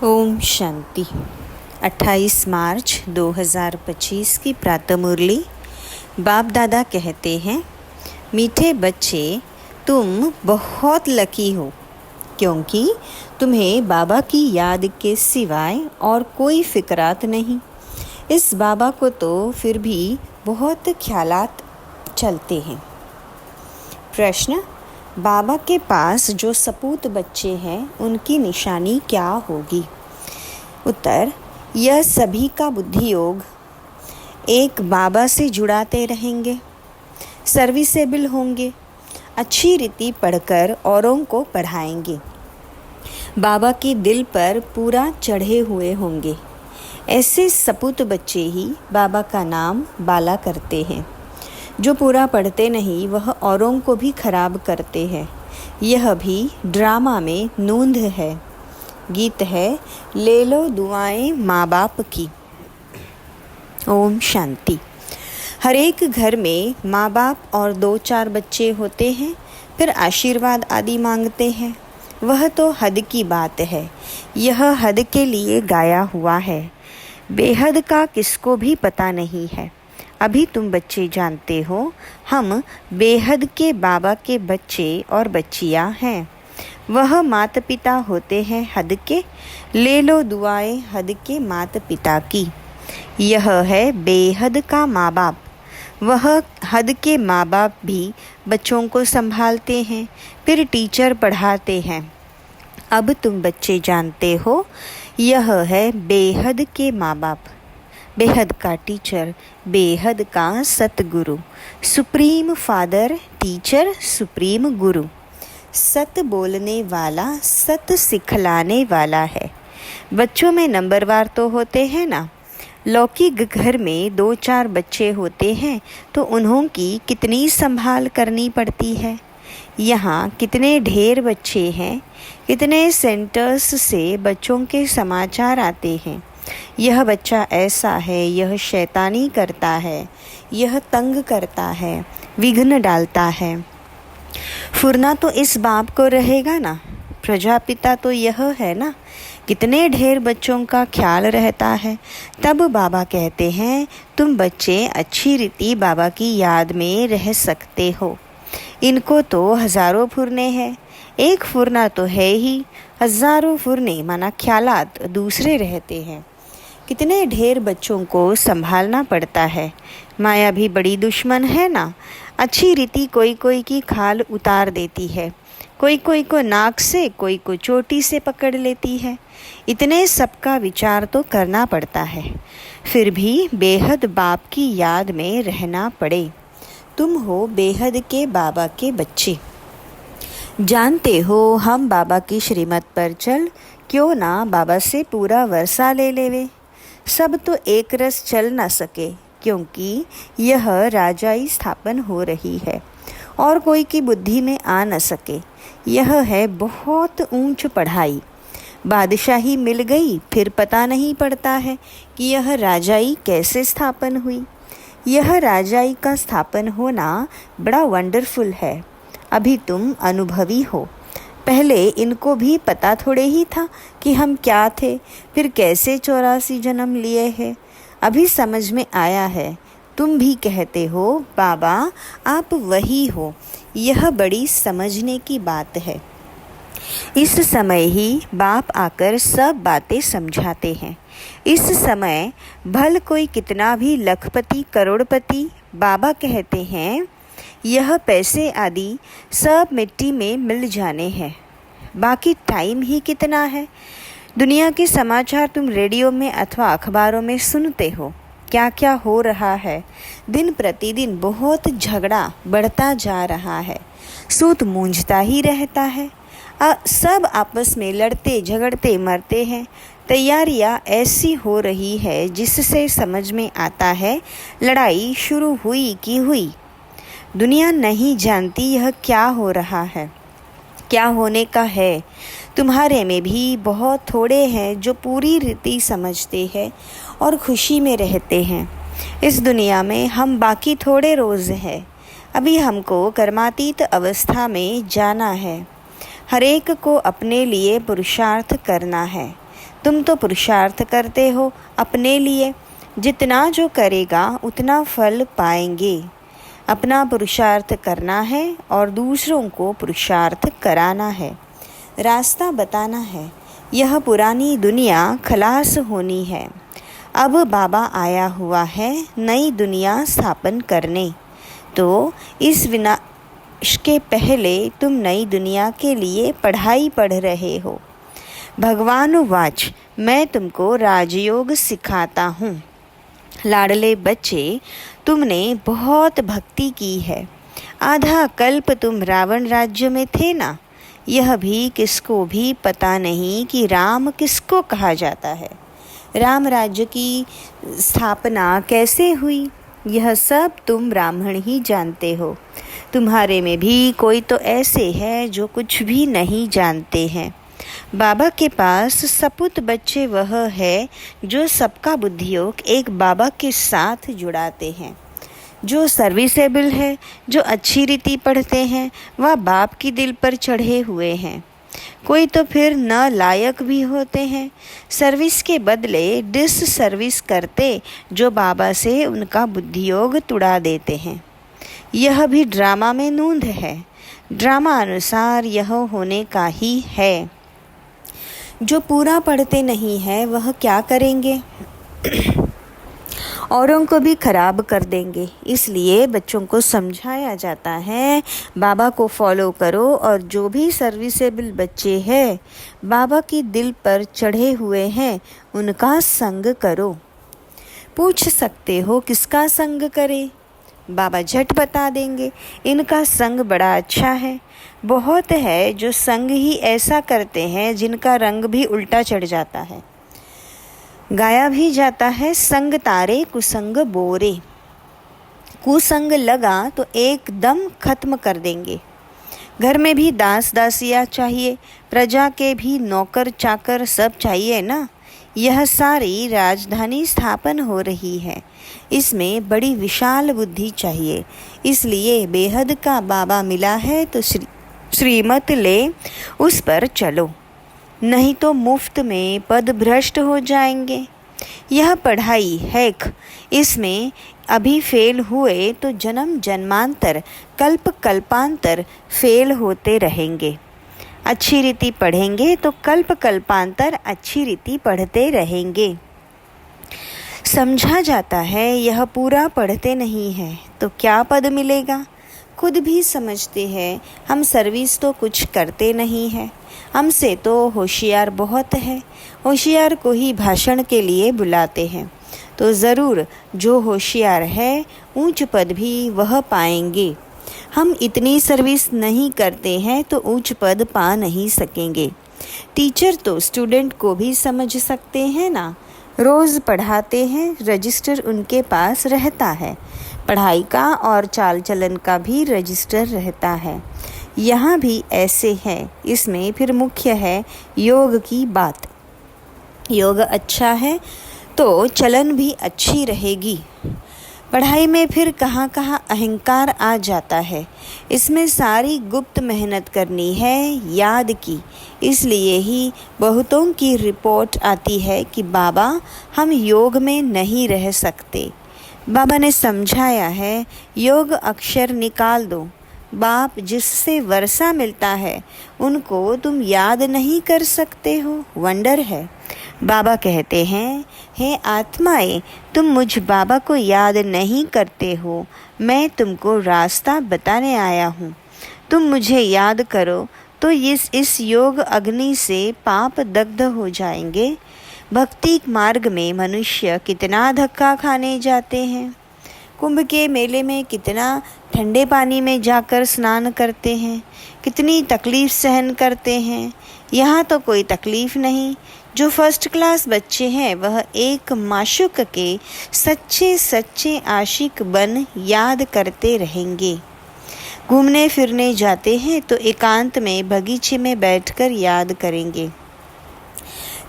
ओम शांति। 28 मार्च 2025 की प्रातः मुरली। बाप दादा कहते हैं, मीठे बच्चे, तुम बहुत लकी हो क्योंकि तुम्हें बाबा की याद के सिवाय और कोई फिक्रात नहीं। इस बाबा को तो फिर भी बहुत ख्यालात चलते हैं। प्रश्न, बाबा के पास जो सपूत बच्चे हैं उनकी निशानी क्या होगी? उत्तर, यह सभी का बुद्धि योग एक बाबा से जुड़ाते रहेंगे, सर्विसेबल होंगे, अच्छी रीति पढ़कर औरों को पढ़ाएंगे, बाबा के दिल पर पूरा चढ़े हुए होंगे। ऐसे सपूत बच्चे ही बाबा का नाम बाला करते हैं। जो पूरा पढ़ते नहीं वह औरों को भी खराब करते हैं। यह भी ड्रामा में नूंद है। गीत है, ले लो दुआएं माँ बाप की। ओम शांति। हर एक घर में माँ बाप और 2-4 बच्चे होते हैं, फिर आशीर्वाद आदि मांगते हैं। वह तो हद की बात है। यह हद के लिए गाया हुआ है। बेहद का किसको भी पता नहीं है। अभी तुम बच्चे जानते हो, हम बेहद के बाबा के बच्चे और बच्चियां हैं। वह माता पिता होते हैं हद के। ले लो दुआएं हद के माता पिता की। यह है बेहद का माँ बाप। वह हद के माँ बाप भी बच्चों को संभालते हैं, फिर टीचर पढ़ाते हैं। अब तुम बच्चे जानते हो, यह है बेहद के माँ बाप, बेहद का टीचर, बेहद का सतगुरु, सुप्रीम फादर, टीचर, सुप्रीम गुरु। सत बोलने वाला, सत सिखलाने वाला है। बच्चों में नंबरवार तो होते हैं ना। लौकिक घर में 2-4 बच्चे होते हैं तो उन्हों की कितनी संभाल करनी पड़ती है। यहाँ कितने ढेर बच्चे हैं, कितने सेंटर्स से बच्चों के समाचार आते हैं। यह बच्चा ऐसा है, यह शैतानी करता है, यह तंग करता है, विघ्न डालता है। फुरना तो इस बाप को रहेगा ना। प्रजापिता तो यह है ना। कितने ढेर बच्चों का ख्याल रहता है। तब बाबा कहते हैं, तुम बच्चे अच्छी रीति बाबा की याद में रह सकते हो। इनको तो हजारों फुरने हैं, एक फुरना तो है ही। हजारों फुरने माना ख्यालात दूसरे रहते हैं। कितने ढेर बच्चों को संभालना पड़ता है। माया भी बड़ी दुश्मन है ना। अच्छी रीति कोई कोई की खाल उतार देती है, कोई कोई को नाक से, कोई को चोटी से पकड़ लेती है। इतने सबका विचार तो करना पड़ता है, फिर भी बेहद बाप की याद में रहना पड़े। तुम हो बेहद के बाबा के बच्चे। जानते हो, हम बाबा की श्रीमत पर चल, क्यों ना बाबा से पूरा वर्षा ले लेवे। सब तो एक रस चल ना सके, क्योंकि यह राजाई स्थापन हो रही है और कोई की बुद्धि में आ न सके। यह है बहुत ऊंच पढ़ाई। बादशाही मिल गई, फिर पता नहीं पड़ता है कि यह राजाई कैसे स्थापन हुई। यह राजाई का स्थापन होना बड़ा वंडरफुल है। अभी तुम अनुभवी हो। पहले इनको भी पता थोड़े ही था कि हम क्या थे, फिर कैसे 84 जन्म लिए हैं। अभी समझ में आया है। तुम भी कहते हो, बाबा आप वही हो। यह बड़ी समझने की बात है। इस समय ही बाप आकर सब बातें समझाते हैं। इस समय भल कोई कितना भी लखपति करोड़पति, बाबा कहते हैं यह पैसे आदि सब मिट्टी में मिल जाने हैं। बाकी टाइम ही कितना है। दुनिया के समाचार तुम रेडियो में अथवा अखबारों में सुनते हो। क्या क्या हो रहा है। दिन प्रतिदिन बहुत झगड़ा बढ़ता जा रहा है। सूत मूंझता ही रहता है। सब आपस में लड़ते झगड़ते मरते हैं। तैयारियां ऐसी हो रही है जिससे समझ में आता है लड़ाई शुरू हुई कि हुई। दुनिया नहीं जानती यह क्या हो रहा है, क्या होने का है। तुम्हारे में भी बहुत थोड़े हैं जो पूरी रीति समझते हैं और खुशी में रहते हैं। इस दुनिया में हम बाकी थोड़े रोज़ हैं। अभी हमको कर्मातीत अवस्था में जाना है। हर एक को अपने लिए पुरुषार्थ करना है। तुम तो पुरुषार्थ करते हो अपने लिए, जितना जो करेगा उतना फल पाएंगे। अपना पुरुषार्थ करना है और दूसरों को पुरुषार्थ कराना है, रास्ता बताना है। यह पुरानी दुनिया खलास होनी है। अब बाबा आया हुआ है नई दुनिया स्थापन करने। तो इस विनाश के पहले तुम नई दुनिया के लिए पढ़ाई पढ़ रहे हो। भगवान वाच, मैं तुमको राजयोग सिखाता हूँ। लाडले बच्चे, तुमने बहुत भक्ति की है। आधा कल्प तुम रावण राज्य में थे ना। यह भी किसको भी पता नहीं कि राम किसको कहा जाता है, राम राज्य की स्थापना कैसे हुई, यह सब तुम ब्राह्मण ही जानते हो। तुम्हारे में भी कोई तो ऐसे हैं जो कुछ भी नहीं जानते हैं। बाबा के पास सपूत बच्चे वह है जो सबका बुद्धियोग एक बाबा के साथ जुड़ाते हैं। जो सर्विसेबल है, जो अच्छी रीति पढ़ते हैं, वह बाप की दिल पर चढ़े हुए हैं। कोई तो फिर न लायक भी होते हैं, सर्विस के बदले डिस सर्विस करते, जो बाबा से उनका बुद्धियोग तुड़ा देते हैं। यह भी ड्रामा में नूंद है। ड्रामा अनुसार यह होने का ही है। जो पूरा पढ़ते नहीं है वह क्या करेंगे? औरों को भी खराब कर देंगे। इसलिए बच्चों को समझाया जाता है, बाबा को फॉलो करो और जो भी सर्विसेबल बच्चे हैं, बाबा की दिल पर चढ़े हुए हैं, उनका संग करो। पूछ सकते हो किसका संग करें? बाबा झट बता देंगे, इनका संग बड़ा अच्छा है। बहुत है जो संग ही ऐसा करते हैं जिनका रंग भी उल्टा चढ़ जाता है। गाया भी जाता है, संग तारे कुसंग बोरे। कुसंग लगा तो एकदम खत्म कर देंगे। घर में भी दास दासियाँ चाहिए, प्रजा के भी नौकर चाकर सब चाहिए ना। यह सारी राजधानी स्थापन हो रही है। इसमें बड़ी विशाल बुद्धि चाहिए। इसलिए बेहद का बाबा मिला है तो श्रीमत ले, उस पर चलो, नहीं तो मुफ्त में पद भ्रष्ट हो जाएंगे। यह पढ़ाई हैक, इसमें अभी फेल हुए तो जन्म जन्मांतर कल्प कल्पांतर फेल होते रहेंगे। अच्छी रीति पढ़ेंगे तो कल्प कल्पांतर अच्छी रीति पढ़ते रहेंगे। समझा जाता है यह पूरा पढ़ते नहीं है तो क्या पद मिलेगा? खुद भी समझते हैं हम सर्विस तो कुछ करते नहीं हैं। हमसे तो होशियार बहुत है। होशियार को ही भाषण के लिए बुलाते हैं, तो ज़रूर जो होशियार है ऊंच पद भी वह पाएंगे। हम इतनी सर्विस नहीं करते हैं तो ऊंच पद पा नहीं सकेंगे। टीचर तो स्टूडेंट को भी समझ सकते हैं ना। रोज़ पढ़ाते हैं, रजिस्टर उनके पास रहता है। पढ़ाई का और चाल चलन का भी रजिस्टर रहता है। यहाँ भी ऐसे है। इसमें फिर मुख्य है योग की बात। योग अच्छा है तो चलन भी अच्छी रहेगी। पढ़ाई में फिर कहाँ कहाँ अहंकार आ जाता है। इसमें सारी गुप्त मेहनत करनी है, याद की। इसलिए ही बहुतों की रिपोर्ट आती है कि बाबा हम योग में नहीं रह सकते। बाबा ने समझाया है, योग अक्षर निकाल दो। बाप जिससे वर्षा मिलता है उनको तुम याद नहीं कर सकते हो, वंडर है। बाबा कहते हैं, हे आत्माएं, तुम मुझ बाबा को याद नहीं करते हो। मैं तुमको रास्ता बताने आया हूँ। तुम मुझे याद करो तो इस योग अग्नि से पाप दग्ध हो जाएंगे। भक्ति मार्ग में मनुष्य कितना धक्का खाने जाते हैं। कुंभ के मेले में कितना ठंडे पानी में जाकर स्नान करते हैं, कितनी तकलीफ़ सहन करते हैं। यहाँ तो कोई तकलीफ़ नहीं। जो फर्स्ट क्लास बच्चे हैं वह एक माशूक के सच्चे सच्चे आशिक बन याद करते रहेंगे। घूमने फिरने जाते हैं तो एकांत में बगीचे में बैठकर याद करेंगे।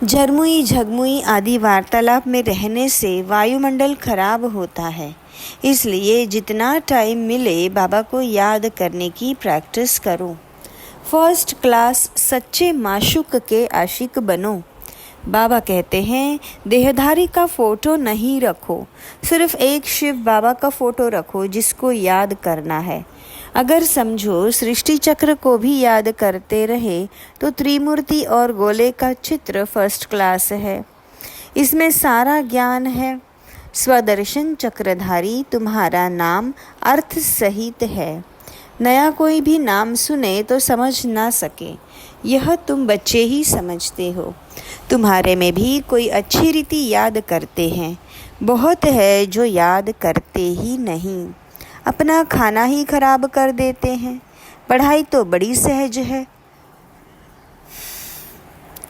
झरमुई झगमुई आदि वार्तालाप में रहने से वायुमंडल खराब होता है। इसलिए जितना टाइम मिले बाबा को याद करने की प्रैक्टिस करो। फर्स्ट क्लास सच्चे माशूक के आशिक बनो। बाबा कहते हैं देहधारी का फोटो नहीं रखो, सिर्फ एक शिव बाबा का फोटो रखो जिसको याद करना है। अगर समझो सृष्टि चक्र को भी याद करते रहे तो त्रिमूर्ति और गोले का चित्र फर्स्ट क्लास है। इसमें सारा ज्ञान है। स्वदर्शन चक्रधारी तुम्हारा नाम अर्थ सहित है। नया कोई भी नाम सुने तो समझ ना सके, यह तुम बच्चे ही समझते हो। तुम्हारे में भी कोई अच्छी रीति याद करते हैं, बहुत है जो याद करते ही नहीं, अपना खाना ही खराब कर देते हैं। पढ़ाई तो बड़ी सहज है।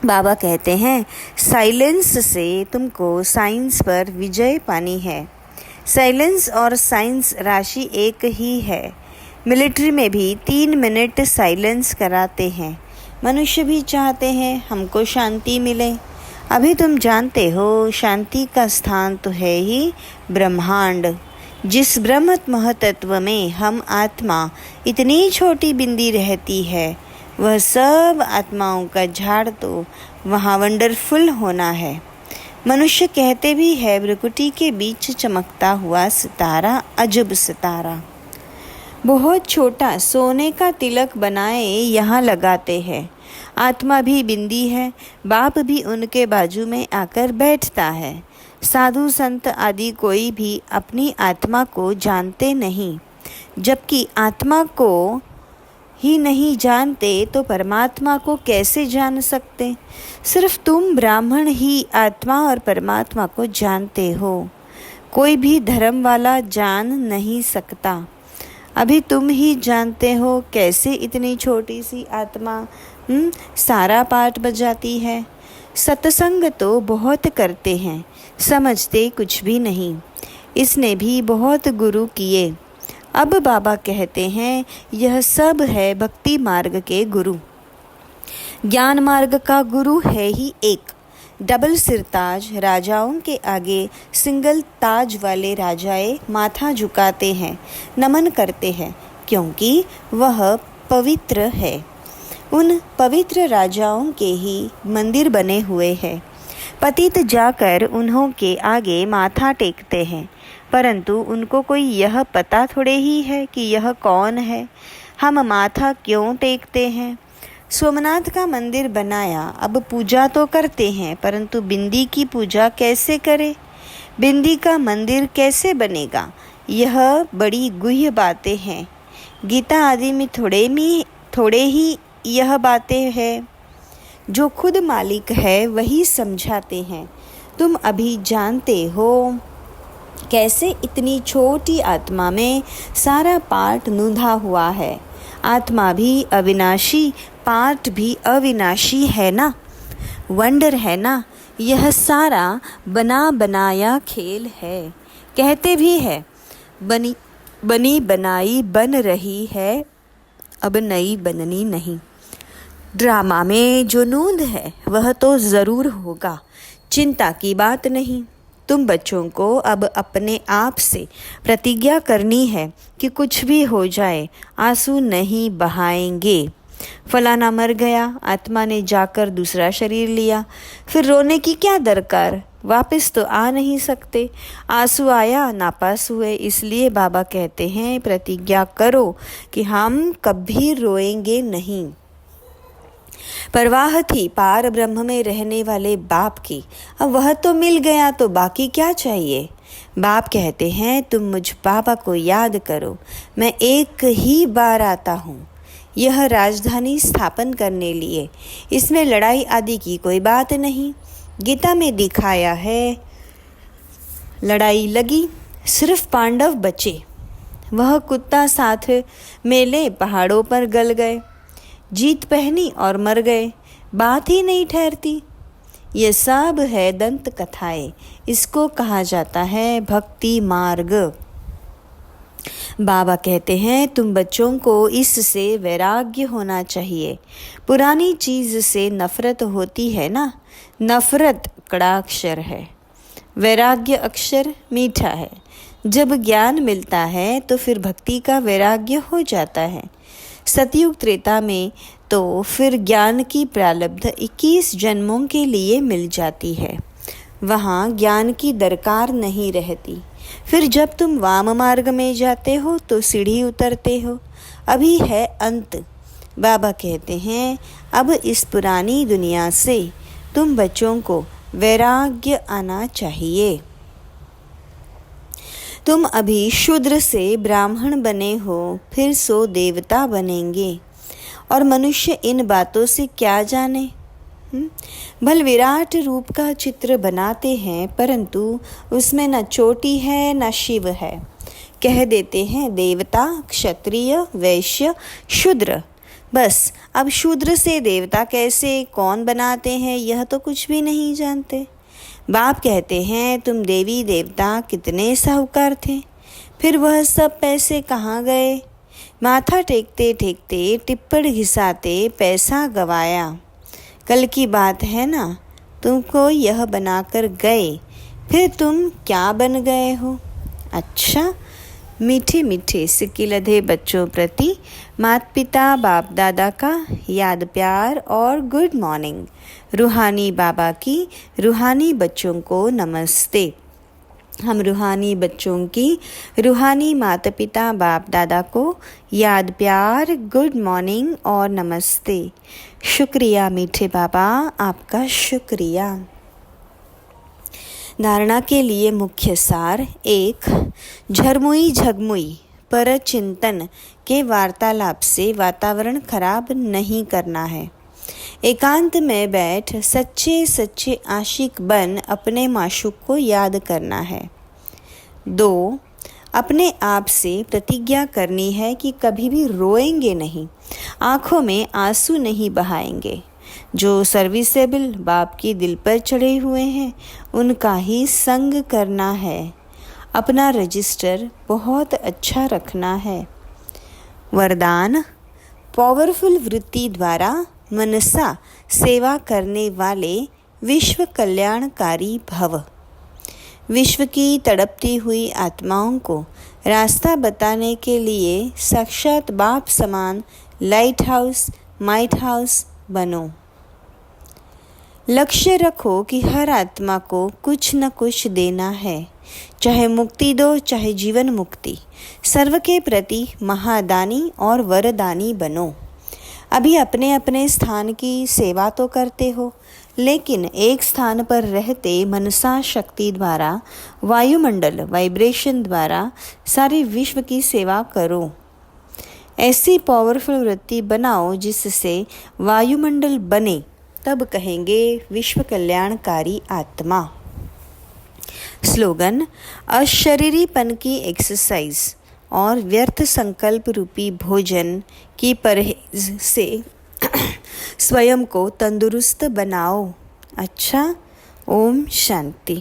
बाबा कहते हैं साइलेंस से तुमको साइंस पर विजय पानी है। साइलेंस और साइंस राशि एक ही है। मिलिट्री में भी 3 मिनट साइलेंस कराते हैं। मनुष्य भी चाहते हैं हमको शांति मिले। अभी तुम जानते हो शांति का स्थान तो है ही ब्रह्मांड। जिस ब्रह्म महतत्व में हम आत्मा इतनी छोटी बिंदी रहती है, वह सब आत्माओं का झाड़ तो वहाँ वंडरफुल होना है। मनुष्य कहते भी है भ्रुकुटी के बीच चमकता हुआ सितारा अजब सितारा। बहुत छोटा सोने का तिलक बनाए यहाँ लगाते हैं। आत्मा भी बिंदी है, बाप भी उनके बाजू में आकर बैठता है। साधु संत आदि कोई भी अपनी आत्मा को जानते नहीं, जबकि आत्मा को ही नहीं जानते तो परमात्मा को कैसे जान सकते। सिर्फ तुम ब्राह्मण ही आत्मा और परमात्मा को जानते हो, कोई भी धर्म वाला जान नहीं सकता। अभी तुम ही जानते हो कैसे इतनी छोटी सी आत्मा सारा पाठ बजाती है। सत्संग तो बहुत करते हैं, समझते कुछ भी नहीं। इसने भी बहुत गुरु किए। अब बाबा कहते हैं यह सब है भक्ति मार्ग के गुरु। ज्ञान मार्ग का गुरु है ही एक। डबल सिरताज राजाओं के आगे सिंगल ताज वाले राजाए माथा झुकाते हैं, नमन करते हैं, क्योंकि वह पवित्र है। उन पवित्र राजाओं के ही मंदिर बने हुए हैं। पतित जाकर उन्हों के आगे माथा टेकते हैं, परंतु उनको कोई यह पता थोड़े ही है कि यह कौन है, हम माथा क्यों टेकते हैं। सोमनाथ का मंदिर बनाया, अब पूजा तो करते हैं, परंतु बिंदी की पूजा कैसे करें, बिंदी का मंदिर कैसे बनेगा, यह बड़ी गुह्य बातें हैं। गीता आदि में थोड़े ही यह बातें हैं। जो खुद मालिक है वही समझाते हैं। तुम अभी जानते हो कैसे इतनी छोटी आत्मा में सारा पाठ नूंधा हुआ है। आत्मा भी अविनाशी, पाठ भी अविनाशी है ना। वंडर है ना, यह सारा बना बनाया खेल है। कहते भी है बनी बनाई बन रही है, अब नई बननी नहीं। ड्रामा में जो नूंद है वह तो ज़रूर होगा, चिंता की बात नहीं। तुम बच्चों को अब अपने आप से प्रतिज्ञा करनी है कि कुछ भी हो जाए आंसू नहीं बहाएंगे। फलाना मर गया, आत्मा ने जाकर दूसरा शरीर लिया, फिर रोने की क्या दरकार, वापस तो आ नहीं सकते। आंसू आया नापास हुए, इसलिए बाबा कहते हैं प्रतिज्ञा करो कि हम कभी रोएंगे नहीं। परवाह थी पार ब्रह्म में रहने वाले बाप की, अब वह तो मिल गया तो बाकी क्या चाहिए। बाप कहते हैं तुम मुझ बाबा को याद करो, मैं एक ही बार आता हूँ यह राजधानी स्थापन करने लिए। इसमें लड़ाई आदि की कोई बात नहीं। गीता में दिखाया है लड़ाई लगी, सिर्फ पांडव बचे। वह कुत्ता साथ मेले पहाड़ों पर गल गए, जीत पहनी और मर गए, बात ही नहीं ठहरती। ये सब है दंत कथाएं, इसको कहा जाता है भक्ति मार्ग। बाबा कहते हैं तुम बच्चों को इससे वैराग्य होना चाहिए। पुरानी चीज से नफरत होती है ना, नफरत कड़ा अक्षर है, वैराग्य अक्षर मीठा है। जब ज्ञान मिलता है तो फिर भक्ति का वैराग्य हो जाता है। सतयुग त्रेता में तो फिर ज्ञान की प्रारब्ध 21 जन्मों के लिए मिल जाती है। वहाँ ज्ञान की दरकार नहीं रहती। फिर जब तुम वाम मार्ग में जाते हो तो सीढ़ी उतरते हो। अभी है अंत। बाबा कहते हैं अब इस पुरानी दुनिया से तुम बच्चों को वैराग्य आना चाहिए। तुम अभी शूद्र से ब्राह्मण बने हो, फिर सो देवता बनेंगे। और मनुष्य इन बातों से क्या जाने? भल विराट रूप का चित्र बनाते हैं, परंतु उसमें न चोटी है न शिव है। कह देते हैं देवता, क्षत्रिय, वैश्य, शूद्र। बस अब शूद्र से देवता कैसे कौन बनाते हैं यह तो कुछ भी नहीं जानते। बाप कहते हैं तुम देवी देवता कितने साहूकार थे, फिर वह सब पैसे कहाँ गए? माथा टेकते टेकते टिप्पण घिसाते पैसा गवाया। कल की बात है ना, तुमको यह बनाकर गए, फिर तुम क्या बन गए हो? अच्छा, मीठे मीठे सिक्किलधे बच्चों प्रति माता पिता बाप दादा का याद प्यार और गुड मॉर्निंग। रूहानी बाबा की रूहानी बच्चों को नमस्ते। हम रूहानी बच्चों की रूहानी माता पिता बाप दादा को याद प्यार, गुड मॉर्निंग और नमस्ते। शुक्रिया मीठे बाबा, आपका शुक्रिया। धारणा के लिए मुख्य सार 1। झरमुई झगमुई पर चिंतन के वार्तालाप से वातावरण खराब नहीं करना है। एकांत में बैठ सच्चे सच्चे आशिक बन अपने माशूक को याद करना है। 2। अपने आप से प्रतिज्ञा करनी है कि कभी भी रोएंगे नहीं, आँखों में आंसू नहीं बहाएंगे। जो सर्विसेबल बाप की दिल पर चढ़े हुए हैं उनका ही संग करना है। अपना रजिस्टर बहुत अच्छा रखना है। वरदान, पावरफुल वृत्ति द्वारा मनसा सेवा करने वाले विश्व कल्याणकारी भव। विश्व की तड़पती हुई आत्माओं को रास्ता बताने के लिए साक्षात बाप समान लाइट हाउस, माइट हाउस बनो। लक्ष्य रखो कि हर आत्मा को कुछ न कुछ देना है, चाहे मुक्ति दो चाहे जीवन मुक्ति। सर्व के प्रति महादानी और वरदानी बनो। अभी अपने अपने स्थान की सेवा तो करते हो, लेकिन एक स्थान पर रहते मनसा शक्ति द्वारा, वायुमंडल वाइब्रेशन द्वारा सारे विश्व की सेवा करो। ऐसी पावरफुल वृत्ति बनाओ जिससे वायुमंडल बने, तब कहेंगे विश्व कल्याणकारी आत्मा। स्लोगन, अशरीरीपन की एक्सरसाइज और व्यर्थ संकल्प रूपी भोजन की परहेज से स्वयं को तंदुरुस्त बनाओ। अच्छा, ओम शांति।